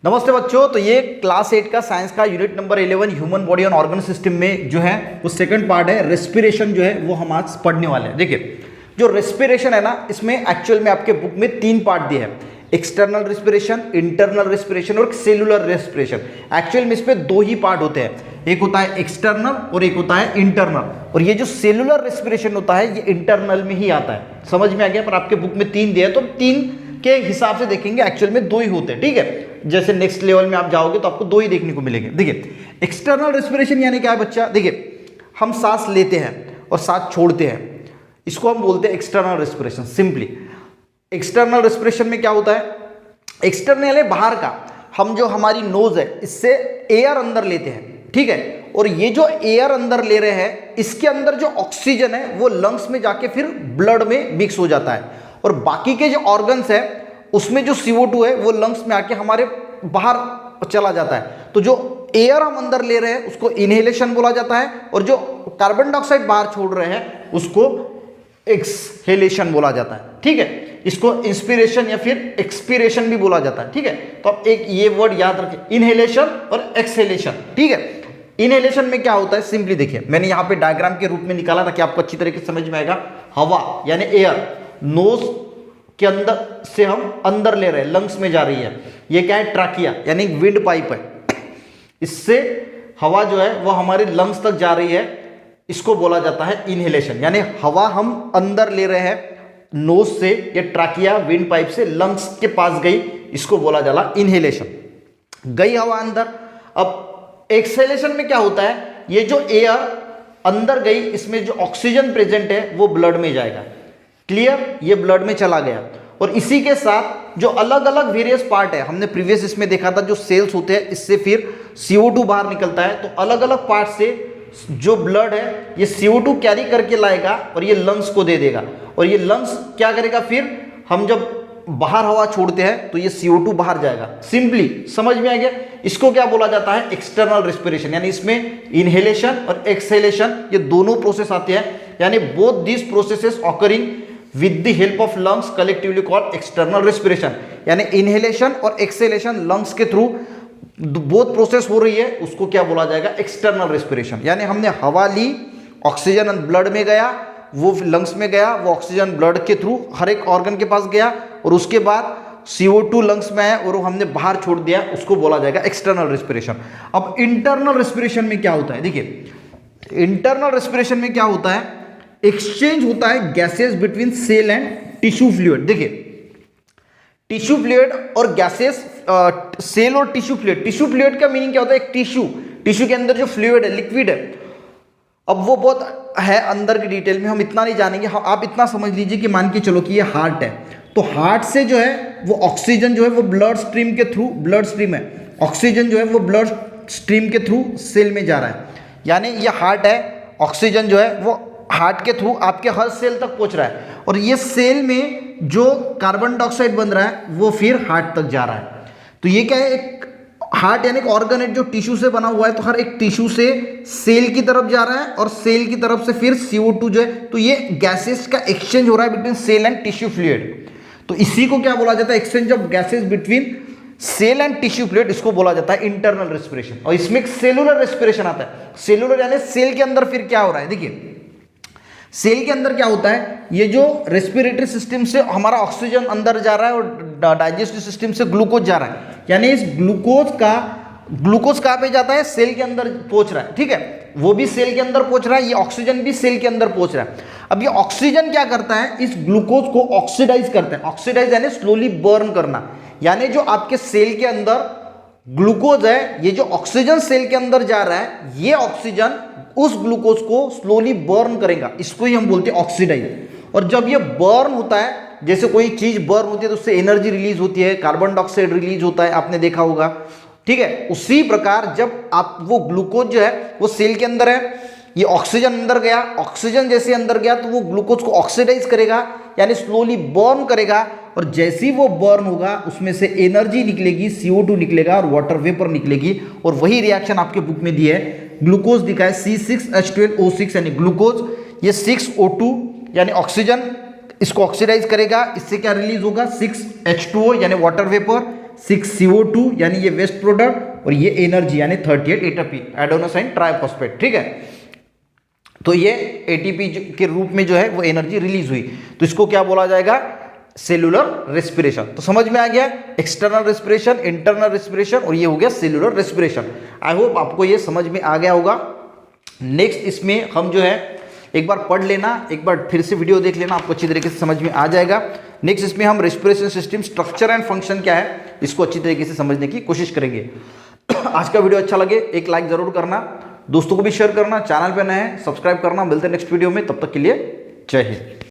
नमस्ते बच्चों। तो ये क्लास 8 का साइंस का unit number 11 human body and organ system में जो है वो सेकंड पार्ट है रेस्पिरेशन, जो है वो हम आज पढ़ने वाले हैं। देखिए जो रेस्पिरेशन है ना, इसमें एक्चुअल में आपके बुक में 3 पार्ट दिए हैं, एक्सटर्नल रेस्पिरेशन, इंटरनल रेस्पिरेशन और सेलुलर रेस्पिरेशन। एक्चुअल में इसमें 2 ही पार्ट होते हैं, एक होता है एक्सटर्नल और एक होता है इंटरनल। और ये जो सेलुलर रेस्पिरेशन होता है ये इंटरनल में ही आता है। समझ में आ गया? पर आपके बुक में 3 दिया है तो 3 के हिसाब से देखेंगे, एक्चुअल में 2 ही होते हैं। ठीक है, जैसे नेक्स्ट लेवल में आप जाओगे तो आपको 2 ही देखने को मिलेंगे। देखिए एक्सटर्नल रेस्पिरेशन यानी क्या है बच्चा? देखिए हम सांस लेते हैं और सांस छोड़ते हैं, इसको हम बोलते हैं external respiration. Simply external respiration में क्या होता है? एक्सटर्नल है बाहर का, हम जो हमारी नोज है इससे एयर अंदर लेते हैं, ठीक है। और ये जो एयर अंदर ले रहे हैं इसके अंदर जो ऑक्सीजन है वो लंग्स में जाके फिर ब्लड में मिक्स हो जाता है। और बाकी के जो ऑर्गन्स है उसमें जो CO2 है वो लंग्स में आके हमारे बाहर चला जाता है। तो जो एयर हम अंदर ले रहे हैं उसको इनहेलेशन बोला जाता है, और जो कार्बन डाइऑक्साइड बाहर छोड़ रहे हैं उसको एक्सहेलेशन बोला जाता है। ठीक है, इसको इंस्पिरेशन या फिर एक्सपीरेशन भी बोला जाता है। ठीक है, तो आप एक ये वर्ड याद रखें, इनहेलेशन और एक्सहेलेशन। ठीक है, इनहेलेशन में क्या होता है? सिंपली देखिए, मैंने यहाँ पे डायग्राम के रूप में निकाला ताकि आपको अच्छी तरीके से समझ में आएगा। हवा यानी एयर नोज के अंदर से हम अंदर ले रहे हैं, लंग्स में जा रही है। ये क्या है? ट्राकिया यानी विंड पाइप है, इससे हवा जो है वो हमारे लंग्स तक जा रही है, इसको बोला जाता है इनहेलेशन। यानी हवा हम अंदर ले रहे हैं नोज से, या ट्राकिया विंड पाइप से लंग्स के पास गई, इसको बोला जाला इनहेलेशन। गई हवा अंदर। अब एक्सहेलेशन में क्या होता है? ये जो एयर अंदर गई इसमें जो ऑक्सीजन प्रेजेंट है वो ब्लड में जाएगा। क्लियर? ये ब्लड में चला गया। और इसी के साथ जो अलग अलग वेरियस पार्ट है, हमने प्रीवियस इसमें देखा था, जो सेल्स होते हैं इससे फिर CO2 बाहर निकलता है। तो अलग अलग पार्ट से जो ब्लड है ये CO2 कैरी करके लाएगा और ये लंग्स को दे देगा। और ये लंग्स क्या करेगा? फिर हम जब बाहर हवा छोड़ते हैं तो ये CO2 बाहर जाएगा। सिंपली समझ में आ गया? इसको क्या बोला जाता है? External respiration. यानी इसमें इनहेलेशन और एक्सहेलेशन ये दोनों प्रोसेस आते हैं, यानी both this processes occurring with the help of lungs collectively called external respiration. यानी इनहेलेशन और एक्सहेलेशन लंग्स के थ्रू बोथ प्रोसेस हो रही है, उसको क्या बोला जाएगा? External respiration. यानी हमने हवा ली, ऑक्सीजन ब्लड में गया, वो लंग्स में गया, वो ऑक्सीजन ब्लड के थ्रू हर एक ऑर्गन के पास गया, और उसके बाद CO2 लंग्स में आया और वो हमने बाहर छोड़ दिया, उसको बोला जाएगा एक्सटर्नल रेस्पिरेशन। अब इंटरनल रेस्पिरेशन में क्या होता है? देखिए इंटरनल रेस्पिरेशन में क्या होता है? एक्सचेंज होता है gases between cell and tissue fluid. देखिए टिश्यू फ्लूइड और गैसेस, सेल और टिश्यू फ्लूइड। टिश्यू फ्लूइड का मीनिंग क्या होता है? एक टिश्यू के अंदर जो फ्लूइड है, लिक्विड है, अब वो बहुत है अंदर की डिटेल में हम इतना नहीं जानेंगे। आप इतना समझ लीजिए कि मान के चलो कि ये हार्ट है, तो हार्ट से जो है वो ऑक्सीजन जो है वो ब्लड स्ट्रीम के थ्रू, ब्लड स्ट्रीम है, ऑक्सीजन जो है वो ब्लड स्ट्रीम के थ्रू सेल में जा रहा है। यानी ये हार्ट है, ऑक्सीजन जो है वो हार्ट के थ्रू आपके हर सेल तक पहुंच रहा है, और ये सेल में जो कार्बन डाइऑक्साइड बन रहा है वो फिर हार्ट तक जा रहा है। तो ये क्या है? एक हार्ट यानी एक ऑर्गन है जो टिश्यू से बना हुआ है, तो हर एक टिश्यू से सेल की तरफ जा रहा है, और सेल की तरफ से फिर CO2 जो है, तो ये गैसेस का एक्सचेंज हो रहा है between cell and tissue fluid. तो इसी को क्या बोला जाता है? Exchange of gases between cell and tissue fluid, इसको बोला जाता है इंटरनल रेस्पिरेशन। और इसमें एक सेलुलर रेस्पिरेशन आता है। सेलुलर यानी सेल के अंदर फिर क्या हो रहा है? देखिए सेल के अंदर क्या होता है? ये जो रेस्पिरेटरी सिस्टम से हमारा ऑक्सीजन अंदर जा रहा है और डाइजेस्टिव सिस्टम से ग्लूकोज जा रहा है, यानी इस ग्लूकोज कहाँ पे जाता है? सेल के अंदर पहुंच रहा है। ठीक है, वो भी सेल के अंदर पहुंच रहा है, ये ऑक्सीजन भी सेल के अंदर पहुंच रहा है। अब ये ऑक्सीजन क्या करता है? इस ग्लूकोज को ऑक्सीडाइज करता है। ऑक्सीडाइज यानी स्लोली बर्न करना। यानी जो आपके सेल के अंदर ग्लूकोज है, ये जो ऑक्सीजन सेल के अंदर जा रहा है, ये ऑक्सीजन उस ग्लूकोज को स्लोली बर्न करेगा, इसको ही हम बोलते हैं ऑक्सीडाइज। और जब ये बर्न होता है, जैसे कोई चीज बर्न होती है तो उससे एनर्जी रिलीज होती है, कार्बन डाइऑक्साइड रिलीज होता है, आपने देखा होगा। ठीक है, उसी प्रकार जब आप वो ग्लूकोज जो है वो सेल के अंदर है, ये ऑक्सीजन अंदर गया, ऑक्सीजन जैसे अंदर गया तो वो ग्लूकोज को ऑक्सीडाइज करेगा, यानी स्लोली बर्न करेगा। और जैसे ही वो बर्न होगा उसमें से एनर्जी निकलेगी, CO2 निकलेगा और वाटर वेपर निकलेगी। और वही रिएक्शन आपके बुक में दिया है, ग्लूकोज दिखा है C6H12O6 यानी ग्लूकोज, ये 6O2 यानी ऑक्सीजन, इसको ऑक्सीडाइज करेगा, इससे क्या रिलीज होगा? 6H2O यानी वाटर वेपर, 6CO2 यानी ये वेस्ट प्रोडक्ट, और ये एनर्जी यानी 38 ATP एडेनोसाइन ट्राइफॉस्फेट, ठीक है। तो ये एटीपी के रूप में जो है वो एनर्जी रिलीज हुई, तो इसको क्या बोला जाएगा, सेलुलर रेस्पिरेशन। तो समझ में आ गया, एक्सटर्नल रेस्पिरेशन, इंटरनल रेस्पिरेशन, और ये हो गया सेलुलर रेस्पिरेशन। आई होप आपको ये समझ में आ गया होगा। नेक्स्ट इसमें हम जो है एक बार पढ़ लेना, एक बार फिर से वीडियो देख लेना, आपको अच्छी तरीके से समझ में आ जाएगा। नेक्स्ट इसमें हम respiration system structure and function क्या है इसको अच्छी तरीके से समझने की कोशिश करेंगे। आज का वीडियो अच्छा लगे एक लाइक जरूर करना, दोस्तों को भी शेयर करना, चैनल पे नए हैं सब्सक्राइब करना। मिलते हैं नेक्स्ट वीडियो में, तब तक के लिए जय हिंद।